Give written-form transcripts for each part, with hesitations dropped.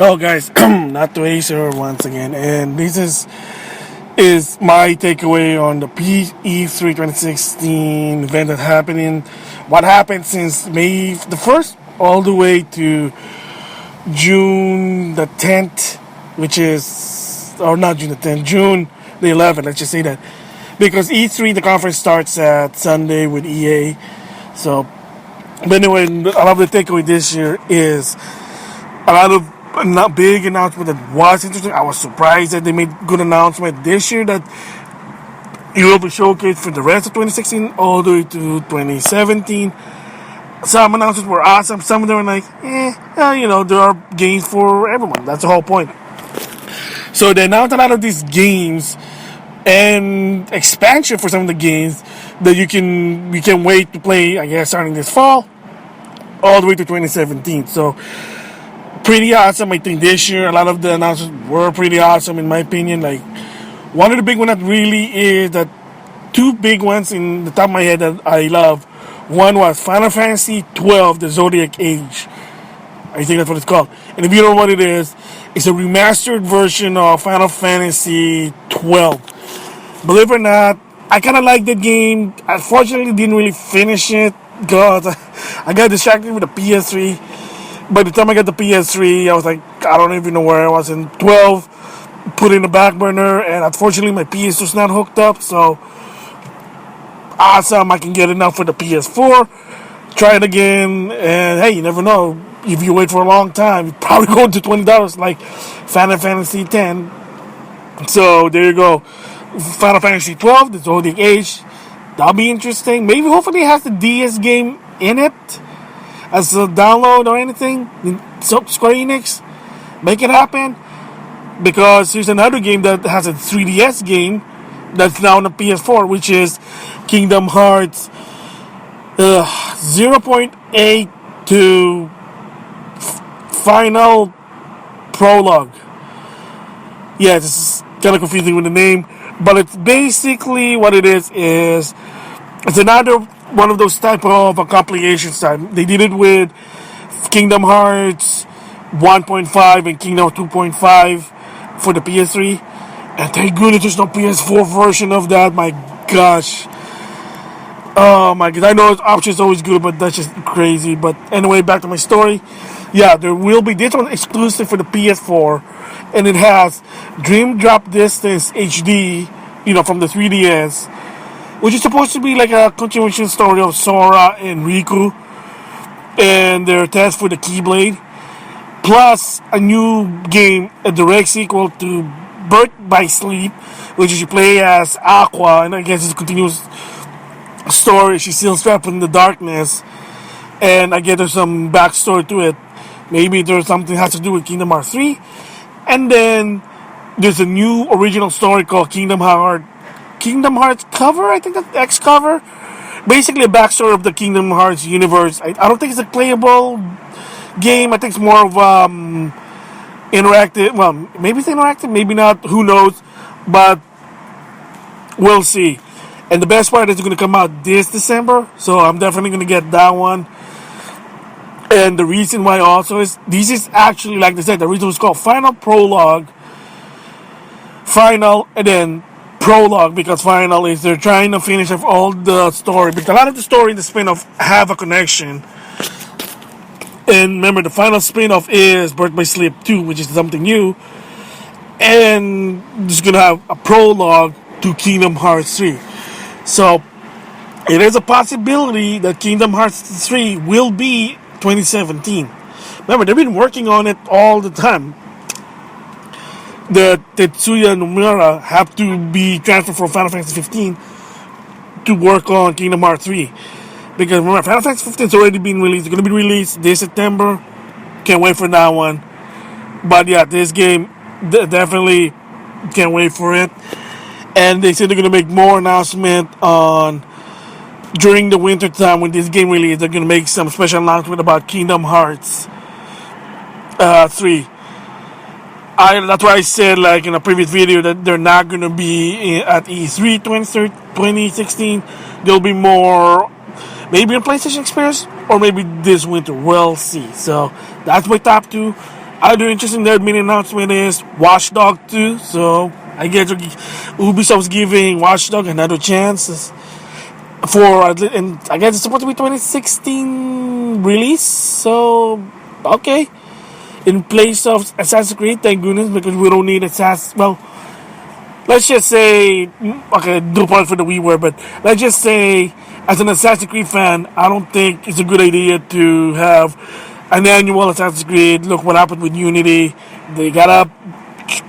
Hello guys, NautoAisDx once again, and this is my takeaway on the Pre-E3 2016 event that happening. What happened since May the 1st all the way to June the 10th, which is, or not June the 10th, June the 11th, let's just say that. Because E3, the conference starts at Sunday with EA. So, but anyway, a lot of the takeaway this year is a lot of not big announcement that was interesting. I was surprised that they made good announcement this year that it will be showcased for the rest of 2016 all the way to 2017. Some announcements were awesome. Some of them were like, there are games for everyone. That's the whole point. So they announced a lot of these games and expansion for some of the games that you can wait to play, I guess, starting this fall all the way to 2017. So pretty awesome. I think this year a lot of the announcements were pretty awesome in my opinion. Like one of the big ones that really is that two big ones in the top of my head that I love. One was Final Fantasy 12, the Zodiac Age. I think that's what it's called. And if you don't know what it is, it's a remastered version of Final Fantasy 12. Believe it or not, I kind of like the game. Unfortunately, didn't really finish it because I got distracted with the PS3. By the time I got the PS3, I was like, I don't even know where I was. In 12, put in the back burner, and unfortunately, my PS was not hooked up. So, awesome, I can get enough for the PS4. Try it again, and hey, you never know. If you wait for a long time, you probably go to $20 like Final Fantasy X. So, there you go. Final Fantasy 12, the Zodiac Age. That'll be interesting. Maybe, hopefully, it has the DS game in it as a download or anything. So Square Enix, make it happen. Because here's another game that has a 3DS game that's now on the PS4, which is Kingdom Hearts 0.8 to Final Prologue. Yeah, it's kind of confusing with the name, but it's basically what it is it's another one of those type of a compilation type. They did it with Kingdom Hearts 1.5 and Kingdom 2.5 for the PS3. And thank goodness there's no PS4 version of that. My gosh. Oh my god. I know option is always good, but that's just crazy. But anyway, back to my story. Yeah, there will be this one exclusive for the PS4. And it has Dream Drop Distance HD, from the 3DS. Which is supposed to be like a continuation story of Sora and Riku and their test for the Keyblade. Plus a new game, a direct sequel to Birth by Sleep, which is you play as Aqua, and I guess it's a continuous story. She's still trapped in the darkness, and I guess there's some backstory to it. Maybe there's something that has to do with Kingdom Hearts 3. And then there's a new original story called Kingdom Hearts cover, I think that's X cover. Basically a backstory of the Kingdom Hearts universe. I don't think it's a playable game. I think it's more of interactive. Well, maybe it's interactive, maybe not. Who knows? But we'll see. And the best part is it's going to come out this December. So I'm definitely going to get that one. And the reason why also is, this is actually, like I said, the reason it's called Final Prologue. Final, and then Prologue, because Final is they're trying to finish off all the story. Because a lot of the story in the spin-off have a connection. And remember, the final spin-off is Birth by Sleep 2, which is something new. And it's going to have a prologue to Kingdom Hearts 3. So, it is a possibility that Kingdom Hearts 3 will be 2017. Remember, they've been working on it all the time. The Tetsuya Nomura have to be transferred from Final Fantasy 15 to work on Kingdom Hearts 3. Because remember, Final Fantasy 15 is already been released. It's going to be released this September. Can't wait for that one. But yeah, this game, definitely can't wait for it. And they said they're going to make more announcement on during the winter time when this game releases. They're going to make some special announcement about Kingdom Hearts 3. That's why I said, like in a previous video, that they're not going to be at E3 2016. There'll be more, maybe on PlayStation Experience, or maybe this winter. We'll see. So that's my top two. Other interesting that mini announcement is Watch Dog 2. So I guess Ubisoft's giving Watch Dog another chance for, and I guess it's supposed to be 2016 release. So okay, in place of Assassin's Creed, thank goodness, because we don't need Assassin's. Well, let's just say, okay, do part for the WiiWare, but let's just say, as an Assassin's Creed fan, I don't think it's a good idea to have an annual Assassin's Creed. Look what happened with Unity. They gotta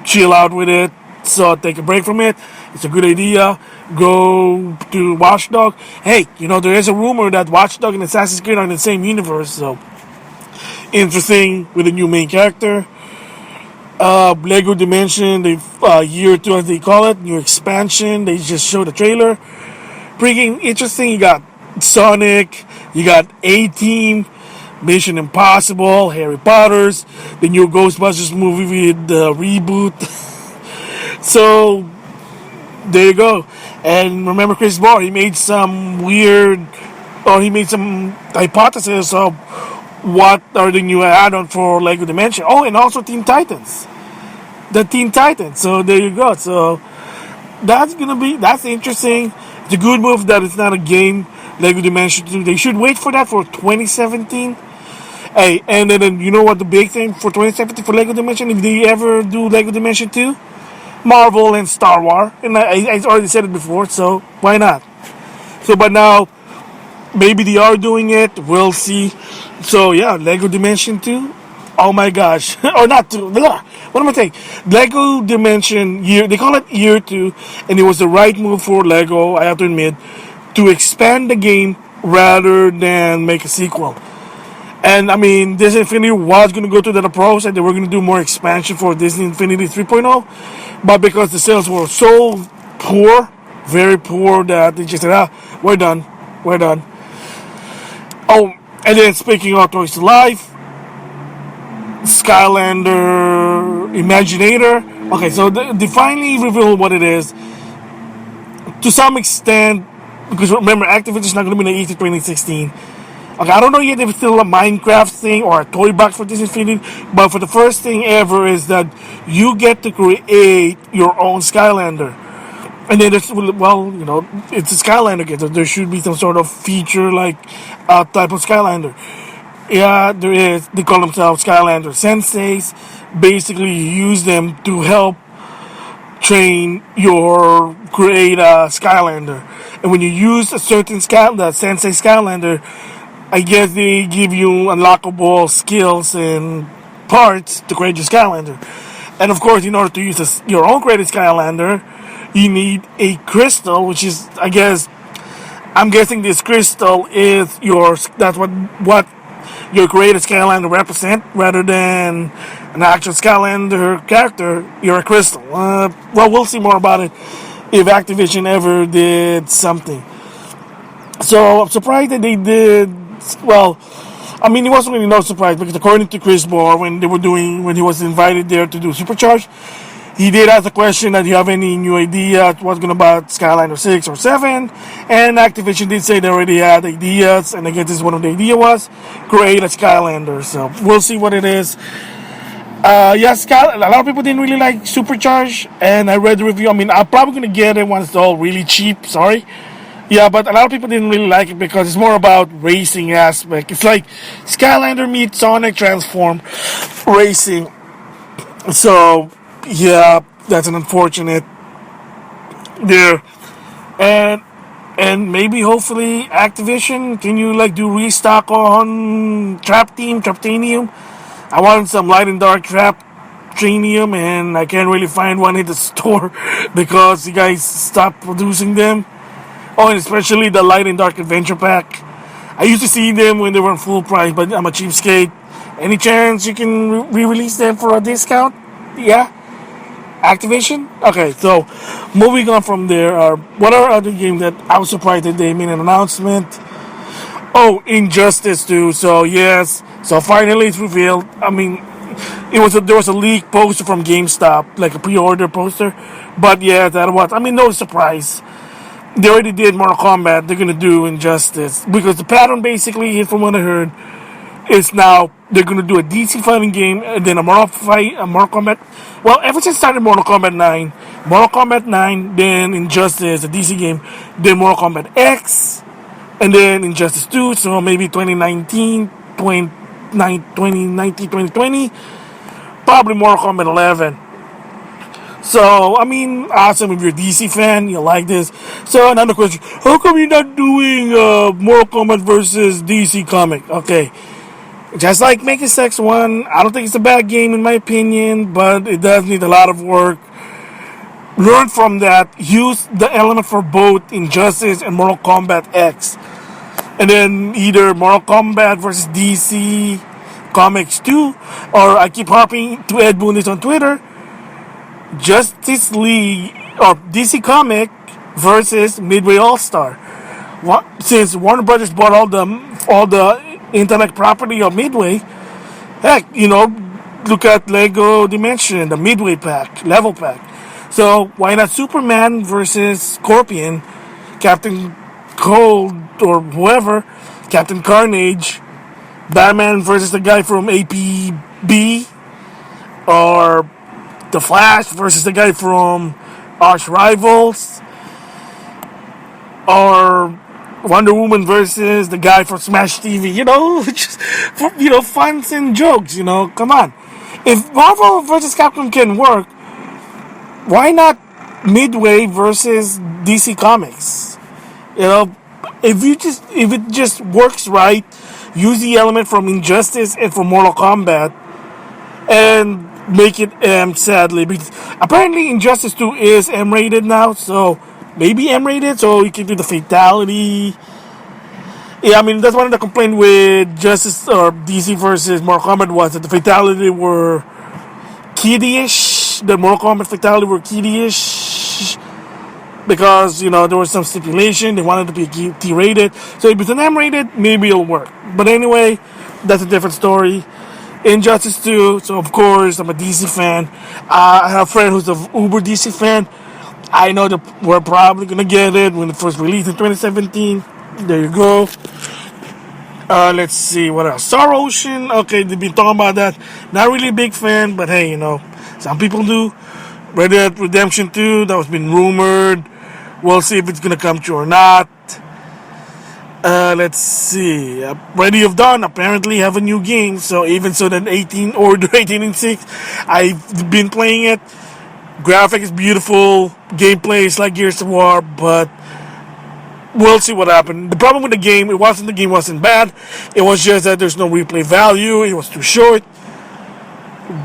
chill out with it, so take a break from it. It's a good idea. Go to Watchdog. Hey, there is a rumor that Watchdog and Assassin's Creed are in the same universe, so interesting with a new main character. Lego Dimension, year 2 as they call it, new expansion. They just showed a trailer. Pretty interesting. You got Sonic, you got A-Team, Mission Impossible, Harry Potter's, the new Ghostbusters movie with the reboot. So there you go. And remember Chris Barr, he made some hypothesis of what are the new add-on for Lego Dimension. Oh, and also Teen Titans. The Teen Titans. So there you go. So that's interesting. It's a good move that it's not a game, Lego Dimension 2. They should wait for that for 2017. Hey, and then you know what the big thing for 2017 for Lego Dimension, if they ever do Lego Dimension 2? Marvel and Star Wars. And I already said it before, so why not? So, but now, maybe they are doing it. We'll see. So, yeah, Lego Dimension 2. Oh my gosh. Or not 2. What am I saying? Lego Dimension year. They call it year 2. And it was the right move for Lego, I have to admit, to expand the game rather than make a sequel. And I mean, Disney Infinity was going to go to that approach and they were going to do more expansion for Disney Infinity 3.0. But because the sales were so poor, very poor, that they just said, we're done. Oh, and then speaking of Toys to Life, Skylander Imaginator. Okay, so they finally revealed what it is. To some extent, because remember, Activision is not going to be in the E3 2016. Okay, I don't know yet if it's still a Minecraft thing or a toy box for Disney Infinity, but for the first thing ever is that you get to create your own Skylander. And then it's a Skylander game. So there should be some sort of feature like a type of Skylander. Yeah, there is. They call themselves Skylander Senseis. Basically, you use them to help create a Skylander. And when you use a certain the Sensei Skylander, I guess they give you unlockable skills and parts to create your Skylander. And of course, in order to use your own created Skylander, you need a crystal, which is, I'm guessing this crystal is that's what your created Skylander represent, rather than an actual Skylander character. You're a crystal. Well, we'll see more about it if Activision ever did something. So I'm surprised that they did. Well, I mean, it wasn't really no surprise because according to Chris Moore, when he was invited there to do Supercharge, he did ask the question that you have any new idea what's going to about Skylander 6 or 7, and Activision did say they already had ideas, and I guess this is one of the ideas was create a Skylander. So we'll see what it is. Yes, a lot of people didn't really like Supercharge, and I read the review. I mean, I'm probably going to get it once it's all really cheap. Sorry. Yeah, but a lot of people didn't really like it because it's more about racing aspect. It's like Skylander meets Sonic Transform racing. So, yeah, that's an unfortunate there. And maybe, hopefully, Activision, can you do restock on Traptanium? I want some light and dark Traptanium, and I can't really find one in the store because you guys stopped producing them. Oh, and especially the Light and Dark Adventure Pack. I used to see them when they were full price, but I'm a cheapskate. Any chance you can re-release them for a discount? Yeah? Activation? Okay, so moving on from there, what are other games that I was surprised that they made an announcement? Oh, Injustice 2. So, yes. So, finally it's revealed. I mean, there was a leaked poster from GameStop, like a pre-order poster. But, yeah, that was, no surprise. They already did Mortal Kombat. They're going to do Injustice. Because the pattern basically, from what I heard, is now they're gonna do a DC fighting game and then a Mortal Kombat. Well, ever since started Mortal Kombat 9, then Injustice, a DC game, then Mortal Kombat X, and then Injustice 2. So maybe 2020, probably Mortal Kombat 11. So, I mean, awesome if you're a DC fan, you like this. So, another question, how come you're not doing Mortal Kombat versus DC comic? Okay, just like Making Sex 1, I don't think it's a bad game in my opinion, but it does need a lot of work. Learn from that, use the element for both Injustice and Mortal Kombat X. And then either Mortal Kombat versus DC Comics 2, or I keep harping to Ed Boon this on Twitter, Justice League or DC Comic versus Midway All Star. Since Warner Brothers bought all the intellect property of Midway, heck, look at Lego Dimension, the Midway pack, level pack. So why not Superman versus Scorpion, Captain Cold or whoever, Captain Carnage, Batman versus the guy from APB, or The Flash versus the guy from Arch Rivals, or Wonder Woman versus the guy from Smash TV. Just for, funs and jokes. Come on. If Marvel versus Capcom can work, why not Midway versus DC Comics? If it just works right, use the element from Injustice and from Mortal Kombat, and make it sadly, because apparently Injustice 2 is M-rated now, so maybe M-rated, so you can do the fatality. Yeah, I mean, that's one of the complaints with Justice or DC versus Mortal Kombat was that the fatality were kiddie-ish. The Mortal Kombat fatality were kiddie-ish because, there was some stipulation. They wanted to be T-rated. So if it's an M-rated, maybe it'll work. But anyway, that's a different story. Injustice 2, so of course, I'm a DC fan. I have a friend who's an uber DC fan. I know that we're probably going to get it when it first released in 2017. There you go. Let's see, what else? Star Ocean, okay, they've been talking about that. Not really a big fan, but hey, some people do. Red Dead Redemption 2, that was been rumored. We'll see if it's going to come true or not. Let's see. Ready of Dawn apparently have a new game, so even so that 18 and 6, I've been playing it. Graphic is beautiful, gameplay is like Gears of War, but we'll see what happened. The problem with the game wasn't bad. It was just that there's no replay value. It was too short.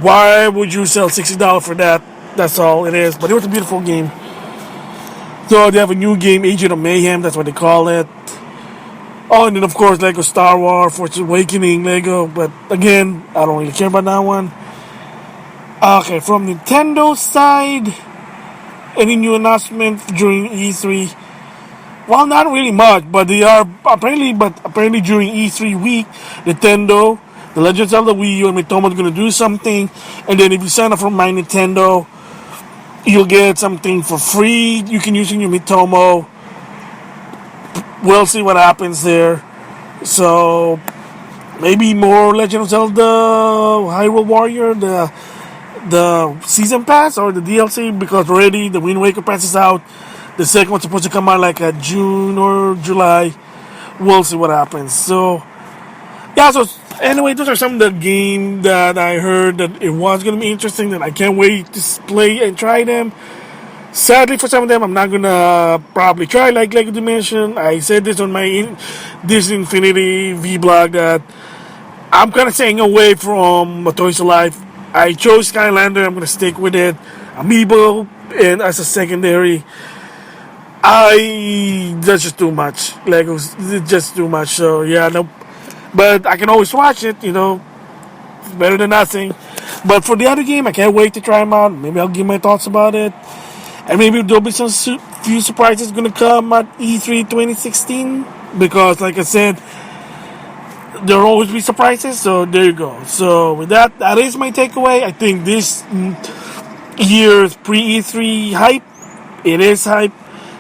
Why would you sell $60 for that? That's all it is. But it was a beautiful game. So they have a new game, Agent of Mayhem. That's what they call it. Oh, and then of course Lego Star Wars, Force Awakening, Lego. But again, I don't really care about that one. Okay, from Nintendo side, any new announcement during E3? Well, not really much, but they are apparently during E3 week, Nintendo, The Legend of Zelda Wii U, and Mitomo are going to do something. And then if you sign up for My Nintendo, you'll get something for free. You can use in your Mitomo. We'll see what happens there. So maybe more Legend of Zelda Hyrule Warrior, the season pass or the DLC, because already the Wind Waker pass is out. The second one's supposed to come out like June or July. We'll see what happens. So yeah, so anyway, those are some of the games that I heard that it was going to be interesting, that I can't wait to play and try them. Sadly, for some of them, I'm not going to probably try, like Lego Dimension. I said this on my Disney Infinity vlog that I'm kind of staying away from Toys to Life. I chose Skylander. I'm going to stick with it. Amiibo and as a secondary. That's just too much. Legos, it's just too much. So yeah, no. But I can always watch it. It's better than nothing. But for the other game, I can't wait to try them out. Maybe I'll give my thoughts about it. And maybe there'll be some few surprises going to come at E3 2016. Because, like I said, there'll always be surprises. So, there you go. So, with that is my takeaway. I think this year's Pre-E3 hype, it is hype.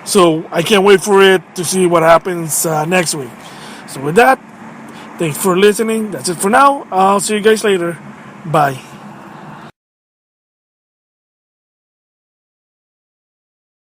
So, I can't wait for it to see what happens next week. So, with that, Thanks for listening. That's it for now. I'll see you guys later. Bye.